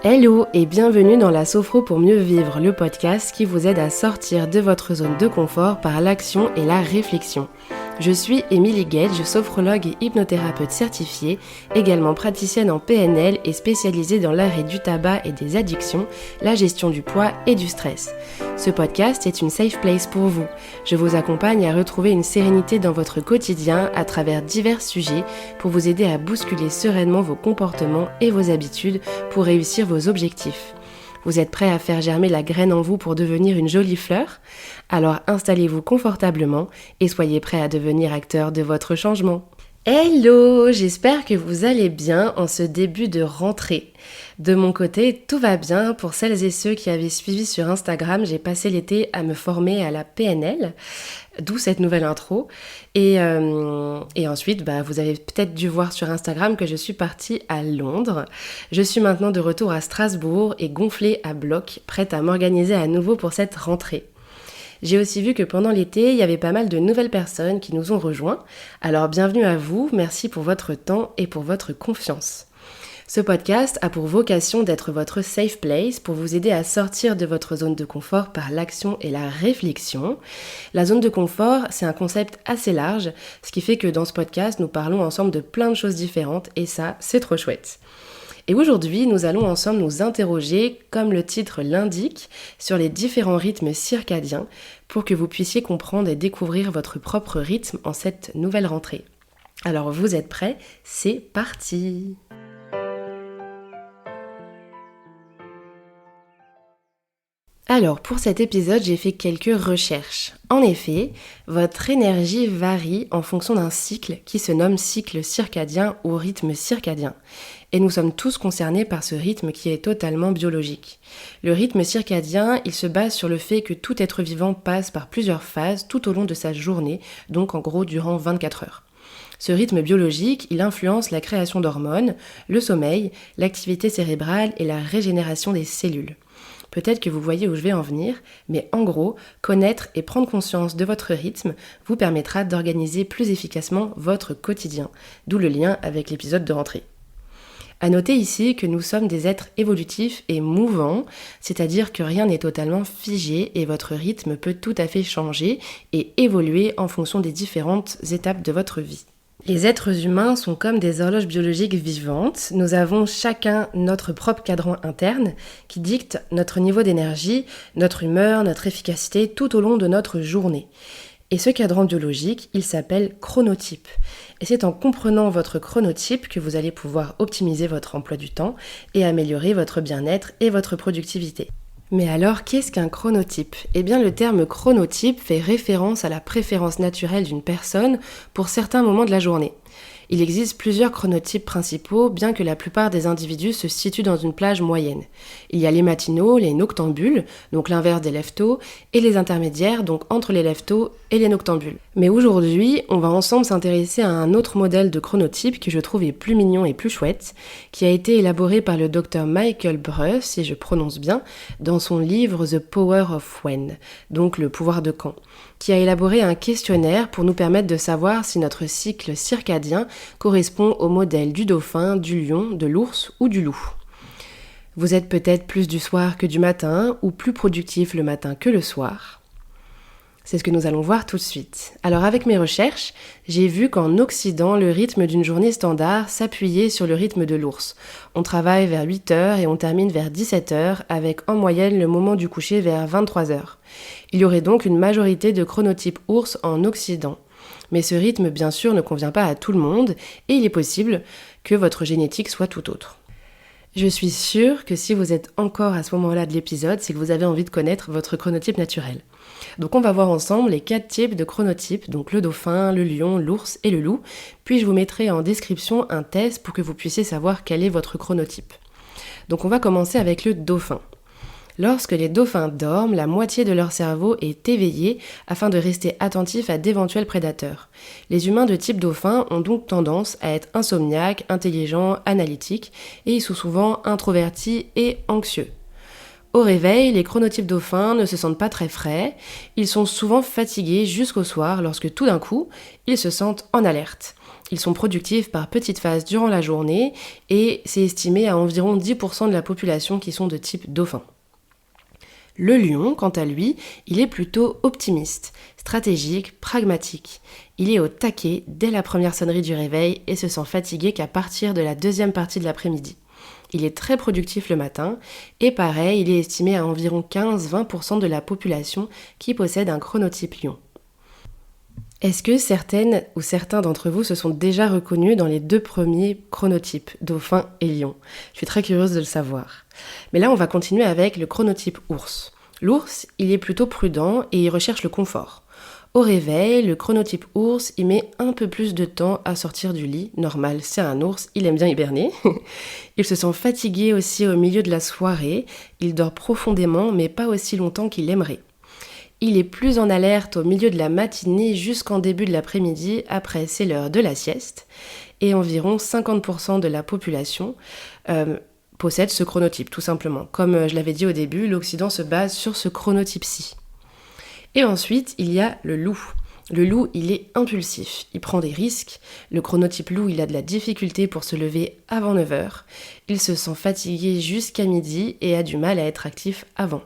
Hello et bienvenue dans la Sophro pour mieux vivre, le podcast qui vous aide à sortir de votre zone de confort par l'action et la réflexion. Je suis Émilie Gage, sophrologue et hypnothérapeute certifiée, également praticienne en PNL et spécialisée dans l'arrêt du tabac et des addictions, la gestion du poids et du stress. Ce podcast est une safe place pour vous. Je vous accompagne à retrouver une sérénité dans votre quotidien à travers divers sujets pour vous aider à bousculer sereinement vos comportements et vos habitudes pour réussir vos objectifs. Vous êtes prêt à faire germer la graine en vous pour devenir une jolie fleur ? Alors installez-vous confortablement et soyez prêt à devenir acteur de votre changement. Hello, j'espère que vous allez bien en ce début de rentrée. De mon côté, tout va bien. Pour celles et ceux qui avaient suivi sur Instagram, j'ai passé l'été à me former à la PNL, d'où cette nouvelle intro. Et ensuite, vous avez peut-être dû voir sur Instagram que je suis partie à Londres. Je suis maintenant de retour à Strasbourg et gonflée à bloc, prête à m'organiser à nouveau pour cette rentrée. J'ai aussi vu que pendant l'été, il y avait pas mal de nouvelles personnes qui nous ont rejoints. Alors bienvenue à vous, merci pour votre temps et pour votre confiance. Ce podcast a pour vocation d'être votre safe place pour vous aider à sortir de votre zone de confort par l'action et la réflexion. La zone de confort, c'est un concept assez large, ce qui fait que dans ce podcast, nous parlons ensemble de plein de choses différentes et ça, c'est trop chouette. Et aujourd'hui, nous allons ensemble nous interroger, comme le titre l'indique, sur les différents rythmes circadiens pour que vous puissiez comprendre et découvrir votre propre rythme en cette nouvelle rentrée. Alors vous êtes prêts ? C'est parti ! Alors, pour cet épisode, j'ai fait quelques recherches. En effet, votre énergie varie en fonction d'un cycle qui se nomme cycle circadien ou rythme circadien. Et nous sommes tous concernés par ce rythme qui est totalement biologique. Le rythme circadien, il se base sur le fait que tout être vivant passe par plusieurs phases tout au long de sa journée, donc en gros durant 24 heures. Ce rythme biologique, il influence la création d'hormones, le sommeil, l'activité cérébrale et la régénération des cellules. Peut-être que vous voyez où je vais en venir, mais en gros, connaître et prendre conscience de votre rythme vous permettra d'organiser plus efficacement votre quotidien, d'où le lien avec l'épisode de rentrée. À noter ici que nous sommes des êtres évolutifs et mouvants, c'est-à-dire que rien n'est totalement figé et votre rythme peut tout à fait changer et évoluer en fonction des différentes étapes de votre vie. Les êtres humains sont comme des horloges biologiques vivantes. Nous avons chacun notre propre cadran interne qui dicte notre niveau d'énergie, notre humeur, notre efficacité tout au long de notre journée. Et ce cadran biologique, il s'appelle chronotype. Et c'est en comprenant votre chronotype que vous allez pouvoir optimiser votre emploi du temps et améliorer votre bien-être et votre productivité. Mais alors, qu'est-ce qu'un chronotype ? Eh bien, le terme chronotype fait référence à la préférence naturelle d'une personne pour certains moments de la journée. Il existe plusieurs chronotypes principaux, bien que la plupart des individus se situent dans une plage moyenne. Il y a les matinaux, les noctambules, donc l'inverse des lève-tôt, et les intermédiaires, donc entre les lève-tôt et les noctambules. Mais aujourd'hui, on va ensemble s'intéresser à un autre modèle de chronotype que je trouve est plus mignon et plus chouette, qui a été élaboré par le docteur Michael Breus, si je prononce bien, dans son livre The Power of When, donc le pouvoir de quand, qui a élaboré un questionnaire pour nous permettre de savoir si notre cycle circadien correspond au modèle du dauphin, du lion, de l'ours ou du loup. Vous êtes peut-être plus du soir que du matin ou plus productif le matin que le soir. C'est ce que nous allons voir tout de suite. Alors avec mes recherches, j'ai vu qu'en Occident, le rythme d'une journée standard s'appuyait sur le rythme de l'ours. On travaille vers 8 heures et on termine vers 17 heures avec en moyenne le moment du coucher vers 23 heures. Il y aurait donc une majorité de chronotypes ours en Occident. Mais ce rythme, bien sûr, ne convient pas à tout le monde et il est possible que votre génétique soit tout autre. Je suis sûre que si vous êtes encore à ce moment-là de l'épisode, c'est que vous avez envie de connaître votre chronotype naturel. Donc on va voir ensemble les 4 types de chronotypes, donc le dauphin, le lion, l'ours et le loup. Puis je vous mettrai en description un test pour que vous puissiez savoir quel est votre chronotype. Donc on va commencer avec le dauphin. Lorsque les dauphins dorment, la moitié de leur cerveau est éveillée afin de rester attentif à d'éventuels prédateurs. Les humains de type dauphin ont donc tendance à être insomniaques, intelligents, analytiques et ils sont souvent introvertis et anxieux. Au réveil, les chronotypes dauphins ne se sentent pas très frais, ils sont souvent fatigués jusqu'au soir lorsque tout d'un coup, ils se sentent en alerte. Ils sont productifs par petites phases durant la journée et c'est estimé à environ 10% de la population qui sont de type dauphin. Le lion, quant à lui, il est plutôt optimiste, stratégique, pragmatique. Il est au taquet dès la première sonnerie du réveil et se sent fatigué qu'à partir de la deuxième partie de l'après-midi. Il est très productif le matin et pareil, il est estimé à environ 15-20% de la population qui possède un chronotype lion. Est-ce que certaines ou certains d'entre vous se sont déjà reconnus dans les deux premiers chronotypes, dauphin et lion? Je suis très curieuse de le savoir. Mais là, on va continuer avec le chronotype ours. L'ours, il est plutôt prudent et il recherche le confort. Au réveil, le chronotype ours, il met un peu plus de temps à sortir du lit. Normal, c'est un ours, il aime bien hiberner. Il se sent fatigué aussi au milieu de la soirée. Il dort profondément, mais pas aussi longtemps qu'il aimerait. Il est plus en alerte au milieu de la matinée jusqu'en début de l'après-midi, après c'est l'heure de la sieste, et environ 50% de la population possède ce chronotype, tout simplement. Comme je l'avais dit au début, l'Occident se base sur ce chronotype-ci. Et ensuite, il y a le loup. Le loup, il est impulsif, il prend des risques. Le chronotype loup, il a de la difficulté pour se lever avant 9h. Il se sent fatigué jusqu'à midi et a du mal à être actif avant.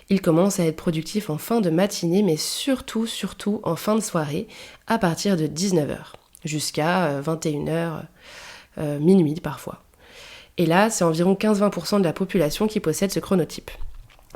Il commence à être productif en fin de matinée, mais surtout en fin de soirée, à partir de 19h, jusqu'à 21h, minuit parfois. Et là, c'est environ 15-20% de la population qui possède ce chronotype.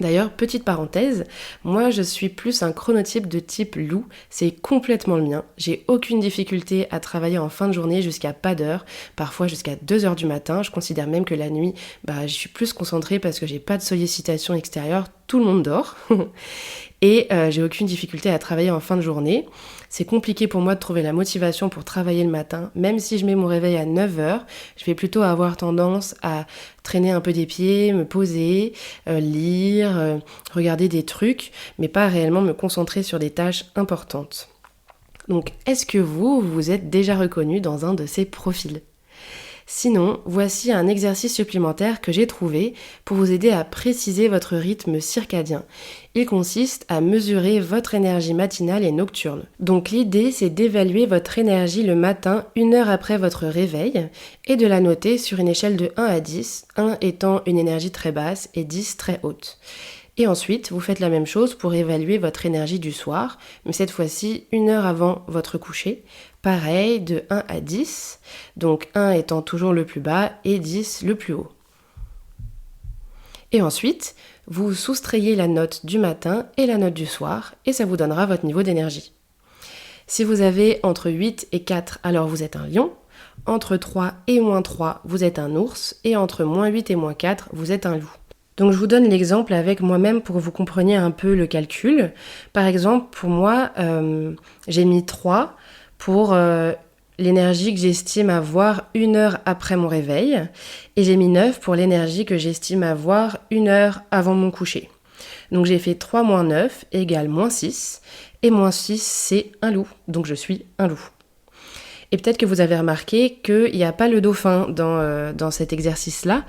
D'ailleurs, petite parenthèse, moi je suis plus un chronotype de type loup, c'est complètement le mien. J'ai aucune difficulté à travailler en fin de journée jusqu'à pas d'heure, parfois jusqu'à 2h du matin. Je considère même que la nuit, je suis plus concentrée parce que j'ai pas de sollicitation extérieure, tout le monde dort. Et j'ai aucune difficulté à travailler en fin de journée. C'est compliqué pour moi de trouver la motivation pour travailler le matin. Même si je mets mon réveil à 9h, je vais plutôt avoir tendance à traîner un peu des pieds, me poser, lire, regarder des trucs, mais pas réellement me concentrer sur des tâches importantes. Donc, est-ce que vous vous êtes déjà reconnu dans un de ces profils ? Sinon, voici un exercice supplémentaire que j'ai trouvé pour vous aider à préciser votre rythme circadien. Il consiste à mesurer votre énergie matinale et nocturne. Donc l'idée, c'est d'évaluer votre énergie le matin, 1 heure après votre réveil, et de la noter sur une échelle de 1 à 10, 1 étant une énergie très basse et 10 très haute. Et ensuite, vous faites la même chose pour évaluer votre énergie du soir, mais cette fois-ci 1 heure avant votre coucher. Pareil, de 1 à 10, donc 1 étant toujours le plus bas et 10 le plus haut. Et ensuite, vous soustrayez la note du matin et la note du soir, et ça vous donnera votre niveau d'énergie. Si vous avez entre 8 et 4, alors vous êtes un lion. Entre 3 et moins 3, vous êtes un ours. Et entre moins 8 et moins 4, vous êtes un loup. Donc je vous donne l'exemple avec moi-même pour que vous compreniez un peu le calcul. Par exemple, pour moi, j'ai mis 3 pour l'énergie que j'estime avoir 1 heure après mon réveil. Et j'ai mis 9 pour l'énergie que j'estime avoir 1 heure avant mon coucher. Donc j'ai fait 3 moins 9 égale moins 6. Et moins 6, c'est un loup. Donc je suis un loup. Et peut-être que vous avez remarqué qu'il n'y a pas le dauphin dans cet exercice-là,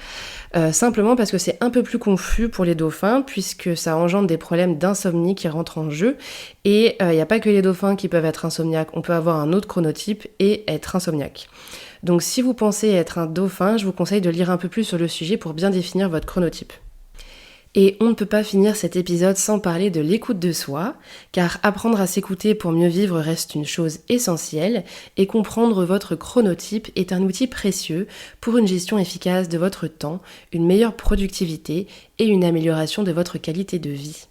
simplement parce que c'est un peu plus confus pour les dauphins, puisque ça engendre des problèmes d'insomnie qui rentrent en jeu. Et il n'y a pas que les dauphins qui peuvent être insomniaques, on peut avoir un autre chronotype et être insomniaque. Donc si vous pensez être un dauphin, je vous conseille de lire un peu plus sur le sujet pour bien définir votre chronotype. Et on ne peut pas finir cet épisode sans parler de l'écoute de soi, car apprendre à s'écouter pour mieux vivre reste une chose essentielle, et comprendre votre chronotype est un outil précieux pour une gestion efficace de votre temps, une meilleure productivité et une amélioration de votre qualité de vie.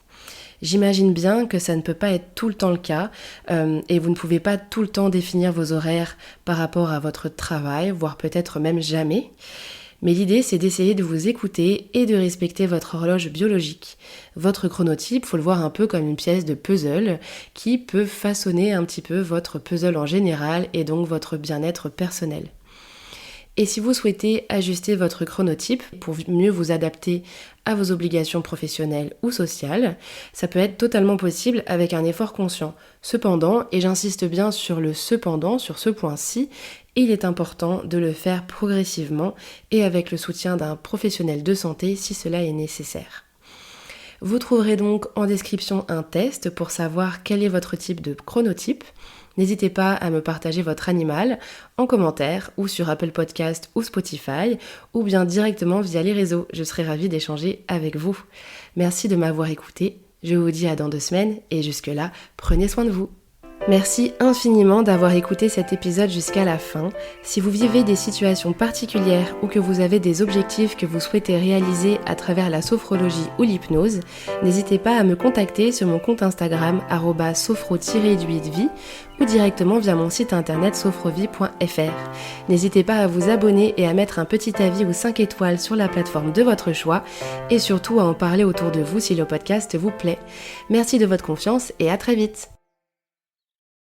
J'imagine bien que ça ne peut pas être tout le temps le cas, et vous ne pouvez pas tout le temps définir vos horaires par rapport à votre travail, voire peut-être même jamais. Mais l'idée, c'est d'essayer de vous écouter et de respecter votre horloge biologique. Votre chronotype, faut le voir un peu comme une pièce de puzzle qui peut façonner un petit peu votre puzzle en général et donc votre bien-être personnel. Et si vous souhaitez ajuster votre chronotype pour mieux vous adapter à vos obligations professionnelles ou sociales, ça peut être totalement possible avec un effort conscient. Cependant, et j'insiste bien sur le cependant, sur ce point-ci, il est important de le faire progressivement et avec le soutien d'un professionnel de santé si cela est nécessaire. Vous trouverez donc en description un test pour savoir quel est votre type de chronotype. N'hésitez pas à me partager votre animal en commentaire ou sur Apple Podcast ou Spotify ou bien directement via les réseaux. Je serai ravie d'échanger avec vous. Merci de m'avoir écouté. Je vous dis à dans 2 semaines et jusque-là, prenez soin de vous. Merci infiniment d'avoir écouté cet épisode jusqu'à la fin. Si vous vivez des situations particulières ou que vous avez des objectifs que vous souhaitez réaliser à travers la sophrologie ou l'hypnose, n'hésitez pas à me contacter sur mon compte Instagram @sophro-vie ou directement via mon site internet sophrovie.fr. N'hésitez pas à vous abonner et à mettre un petit avis ou 5 étoiles sur la plateforme de votre choix et surtout à en parler autour de vous si le podcast vous plaît. Merci de votre confiance et à très vite.